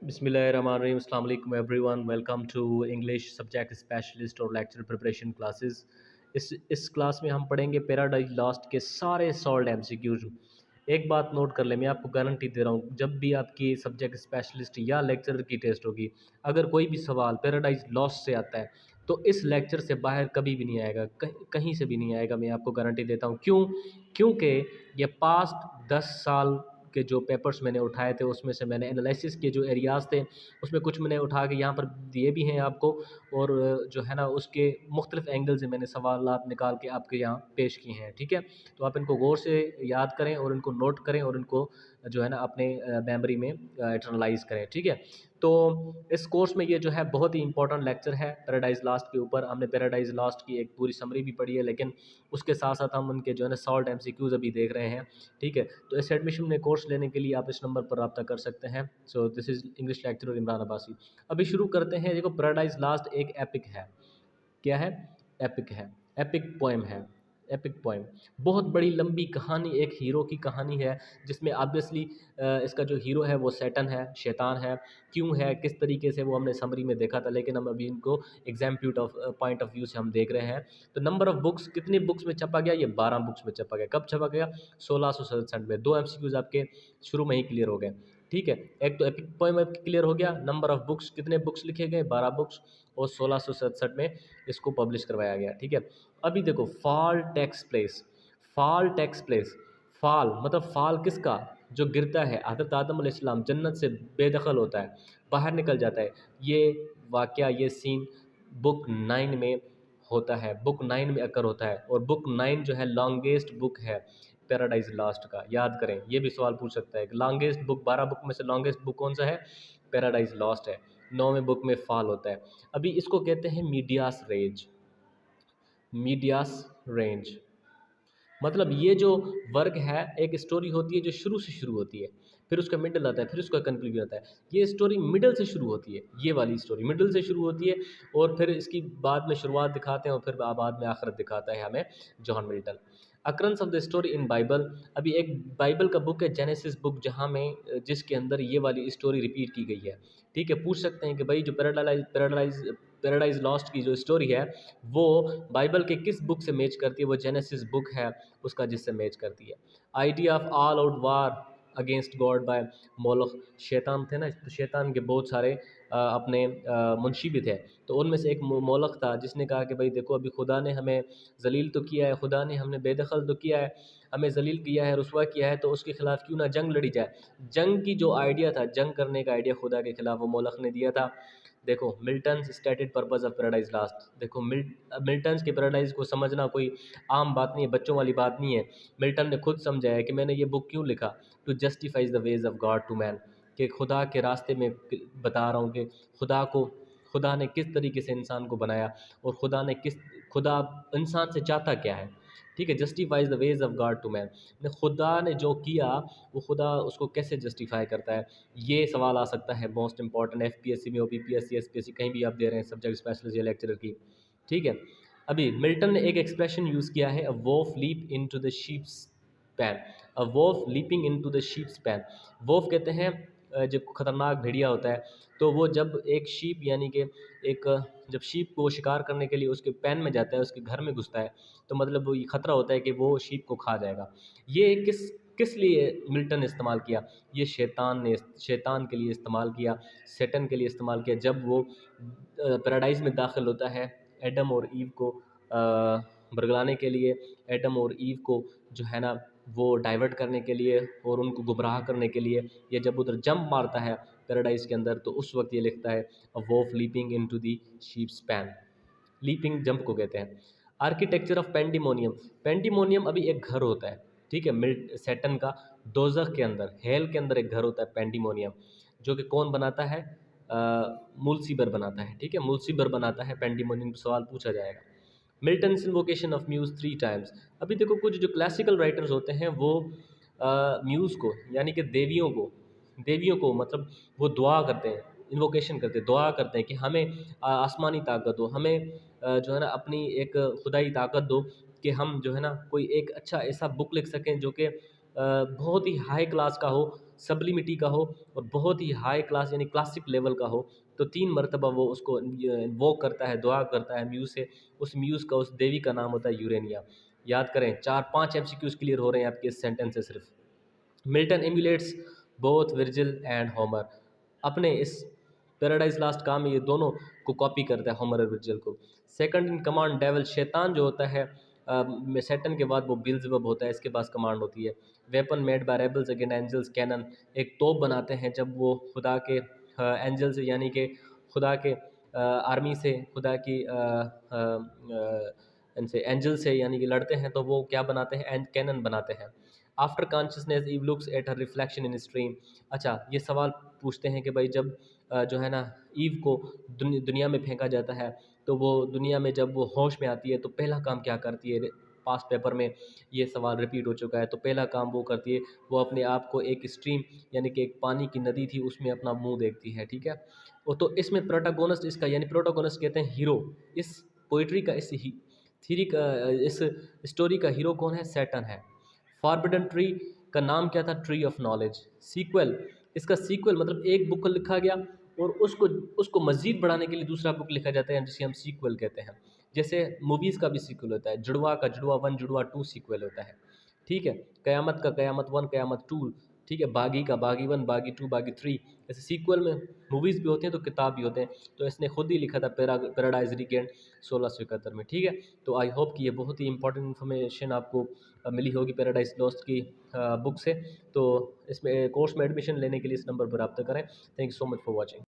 बिस्मिल्लाहिर्रहमानिर्रहीम अस्सलाम वालेकुम everyone welcome to English subject specialist और लेक्चर प्रिपरेशन क्लासेस। इस क्लास में हम पढ़ेंगे पैराडाइज लॉस्ट के सारे सॉल्व एमसीक्यूज। एक बात नोट कर ले, मैं आपको गारंटी दे रहा हूँ, जब भी आपकी सब्जेक्ट स्पेशलिस्ट या लेक्चरर की टेस्ट होगी, अगर कोई भी सवाल पैराडाइज लॉस्ट से आता है तो इस लेक्चर से बाहर कभी भी नहीं आएगा, कहीं से भी नहीं आएगा। मैं आपको गारंटी देता हूँ। क्यों? क्योंकि ये पास्ट 10 साल के जो पेपर्स मैंने उठाए थे उसमें से मैंने एनालिसिस के जो एरियाज़ थे उसमें कुछ मैंने उठा के यहाँ पर दिए भी हैं आपको, और जो है ना उसके मुख्तलिफ एंगल से मैंने सवालात निकाल के आपके यहाँ पेश किए हैं। ठीक है, तो आप इनको गौर से याद करें और इनको नोट करें और इनको जो है ना अपने मेमोरी में इंटरनलाइज करें। ठीक है, तो इस कोर्स में ये जो है बहुत ही इंपॉर्टेंट लेक्चर है पैराडाइज लास्ट के ऊपर। हमने पैराडाइज लास्ट की एक पूरी समरी भी पढ़ी है, लेकिन उसके साथ साथ हम उनके जो है ना सॉल्व एमसीक्यूज अभी देख रहे हैं। ठीक है, तो इस एडमिशन में कोर्स लेने के लिए आप इस नंबर पर रब्ता कर सकते हैं। So this is English lecturer Imran Abbasi. अभी शुरू करते हैं। देखो, पैराडाइज लास्ट एक एपिक है। क्या है? एपिक है, एपिक पोएम है। एपिक पोएम बहुत बड़ी लंबी कहानी, एक हीरो की कहानी है जिसमें ऑब्वियसली इसका जो हीरो है वो सैटन है, शैतान है। क्यों है, किस तरीके से, वो हमने समरी में देखा था, लेकिन हम अभी इनको एग्जाम पॉइंट ऑफ व्यू से हम देख रहे हैं। तो नंबर ऑफ बुक्स, कितने बुक्स में छपा गया? ये 12 बुक्स में छपा गया। कब छपा गया? 1667 में। 2 एमसीक्यूज आपके शुरू में ही क्लियर हो गए। ठीक है, एक तो एपिक पोएम आपकी क्लियर हो गया। नंबर ऑफ बुक्स, कितने बुक्स लिखे गए? 12 बुक्स, और 1667 में इसको पब्लिश करवाया गया। ठीक है, अभी देखो, fall takes place. Fall takes place, fall मतलब फॉल किसका? जो गिरता है। हज़रत आदम अलैहिस्सलाम जन्नत से बेदखल होता है, बाहर निकल जाता है। ये वाक़या, ये सीन बुक 9 में होता है, बुक 9 में अकर होता है। और बुक 9 जो है लॉन्गेस्ट बुक है पैराडाइज लास्ट का। याद करें, ये भी सवाल पूछ सकता है कि लॉन्गेस्ट बुक, 12 बुक में से लॉन्गेस्ट बुक कौन सा है? पैराडाइज लॉस्ट है। 9वें बुक में फॉल होता है। अभी इसको कहते हैं मीडियास रेंज। मीडियास रेंज मतलब ये जो वर्ग है, एक स्टोरी होती है जो शुरू से शुरू होती है, फिर उसका मिडल आता है, फिर उसका कंक्लूजन आता है। ये स्टोरी मिडल से शुरू होती है, ये वाली स्टोरी मिडल से शुरू होती है, और फिर इसकी बाद में शुरुआत दिखाते हैं और फिर बाद में आखिरत दिखाता है हमें John Milton. अक्रंस of the story in Bible, अभी एक बाइबल का बुक है जेनेसिस बुक, जहाँ में जिसके अंदर ये वाली स्टोरी रिपीट की गई है। ठीक है, पूछ सकते हैं कि भाई जो पैराडाइज लॉस्ट की जो स्टोरी है वो बाइबल के किस बुक से मैच करती है? वो जेनेसिस बुक है उसका, जिससे मैच करती है। Idea of all out war against God by Moloch. शैतान थे ना, तो शैतान के बहुत सारे अपने मुंशी भी थे। तो उनमें से एक मोलख था जिसने कहा कि भाई देखो, अभी खुदा ने हमें जलील तो किया है, खुदा ने हमने बेदखल तो किया है, हमें जलील किया है, रुसवा किया है, तो उसके खिलाफ़ क्यों ना जंग लड़ी जाए। जंग की जो आइडिया था, जंग करने का आइडिया खुदा के खिलाफ वो मोलख ने दिया था। देखो, Milton stated purpose of paradise last. देखो, मिल्टन्स के पैराडाइज को समझना कोई आम बात नहीं है, बच्चों वाली बात नहीं है। मिल्टन ने खुद समझा है कि मैंने ये बुक क्यों लिखा, to justifies the ways of God to man, कि खुदा के रास्ते में बता रहा हूँ कि खुदा ने किस तरीके से इंसान को बनाया, और खुदा इंसान से चाहता क्या है। ठीक है, justifies the ways of God to man, खुदा ने जो किया वो खुदा उसको कैसे जस्टिफाई करता है। ये सवाल आ सकता है मोस्ट इंपॉर्टेंट, एफपीएससी में हो, बीपीएससी, एसपीएससी, कहीं भी आप दे रहे हैं सब्जेक्ट स्पेशलिस्ट या लेक्चरर की। ठीक है, अभी मिल्टन ने एक एक्सप्रेशन यूज़ किया है, a wolf leap into the sheep's pen. A wolf leaping into the sheep's pen. Wolf कहते हैं जो खतरनाक भेड़िया होता है, तो वो जब एक शीप यानी कि एक जब शीप को शिकार करने के लिए उसके पैन में जाता है, उसके घर में घुसता है, तो मतलब वो ये खतरा होता है कि वो शीप को खा जाएगा। ये किस किस लिए मिल्टन ने इस्तेमाल किया? ये शैतान के लिए इस्तेमाल किया, सैटन के लिए इस्तेमाल किया। जब वो पैराडाइज में दाखिल होता है एडम और ईव को बरगलाने के लिए, एडम और ईव को जो है ना वो डाइवर्ट करने के लिए और उनको गुमराह करने के लिए, ये जब उधर जंप मारता है पैराडाइज के अंदर, तो उस वक्त ये लिखता है, a wolf leaping into the sheep's pen. Leaping jump को कहते हैं। Architecture of pandemonium. पेंडिमोनियम अभी एक घर होता है, ठीक है, मिल्ट सैटन का दोजख के अंदर, हेल के अंदर एक घर होता है पेंडिमोनियम, जो कि कौन बनाता है? मूलसीबर बनाता है। ठीक है, मूलसीबर बनाता है पेंडिमोनियम। सवाल पूछा जाएगा। Milton's invocation of muse 3 times. अभी देखो, कुछ जो क्लासिकल राइटर्स होते हैं वो म्यूज़ को यानी कि देवियों को मतलब वो दुआ करते हैं, इन्वोकेशन करते हैं, दुआ करते हैं कि हमें आसमानी ताकत दो, हमें जो है ना अपनी एक खुदाई ताकत दो, कि हम जो है ना कोई एक अच्छा ऐसा बुक लिख सकें जो कि बहुत ही हाई क्लास का हो, सब्लिमिटी का हो और बहुत ही हाई क्लास यानी क्लासिक लेवल का हो, तो 3 मरतबा वो उसको वो करता है, दुआ करता है म्यूज़ से। उस म्यूज़ का, उस देवी का नाम होता है यूरेनिया। याद करें, 4-5 एमसीक्यूज़ क्लियर हो रहे हैं आपके इस सेंटेंस से सिर्फ। Milton amulets both Virgil and Homer. अपने इस पैराडाइज लास्ट काम में ये दोनों को कॉपी करता है, होमर और वर्जिल को। सेकंड इन कमांड डेविल, शैतान जो होता है सैटन के बाद वो बिल्ज़ेबब होता है, इसके पास कमांड होती है। Weapon made by rebels against angels, cannon, एक तोप बनाते हैं जब वो खुदा के एंजल से यानी कि खुदा के आर्मी से, खुदा की इनसे एंजल से यानी कि लड़ते हैं, तो वो क्या बनाते हैं, एंड कैनन बनाते हैं। After consciousness Eve looks at her reflection in stream. अच्छा, ये सवाल पूछते हैं कि भाई जब जो है ना ईव को दुनिया में फेंका जाता है, तो वो दुनिया में जब वो होश में आती है तो पहला काम क्या करती है। पास्ट पेपर में ये सवाल रिपीट हो चुका है। तो पहला काम वो करती है, वो अपने आप को एक स्ट्रीम यानी कि एक पानी की नदी थी उसमें अपना मुंह देखती है, ठीक है। वो तो इसमें प्रोटागोनिस्ट इसका यानी प्रोटागोनिस्ट कहते हैं हीरो। इस पोइट्री का, इस थीरी का, इस स्टोरी का हीरो कौन है, सैटर्न है। फॉरबिडन ट्री का नाम क्या था, ट्री ऑफ नॉलेज। सीक्वल, इसका सीक्वल मतलब एक बुक लिखा गया और उसको उसको मज़ीद बढ़ाने के लिए दूसरा बुक लिखा जाता है, जिसे हम सीक्वल कहते हैं। जैसे मूवीज़ का भी सीक्वल होता है, जुड़वा का जुड़वा 1, जुड़वा 2 सीक्वल होता है, ठीक है। क़यामत का क़यामत 1, क़यामत 2, ठीक है। बागी का बागी 1, बागी 2, बागी 3। ऐसे सीक्वल में मूवीज़ भी होते हैं तो किताब भी होते हैं। तो इसने खुद ही लिखा था पैराडाइज रीगेंड 1671 में, ठीक है। तो आई होप कि ये बहुत ही इंपॉर्टेंट इन्फॉर्मेशन आपको मिली होगी पैराडाइज लॉस्ट की बुक से। तो इसमें कोर्स में एडमिशन लेने के लिए इस नंबर पर रब्ता करें। Thank you so much for watching.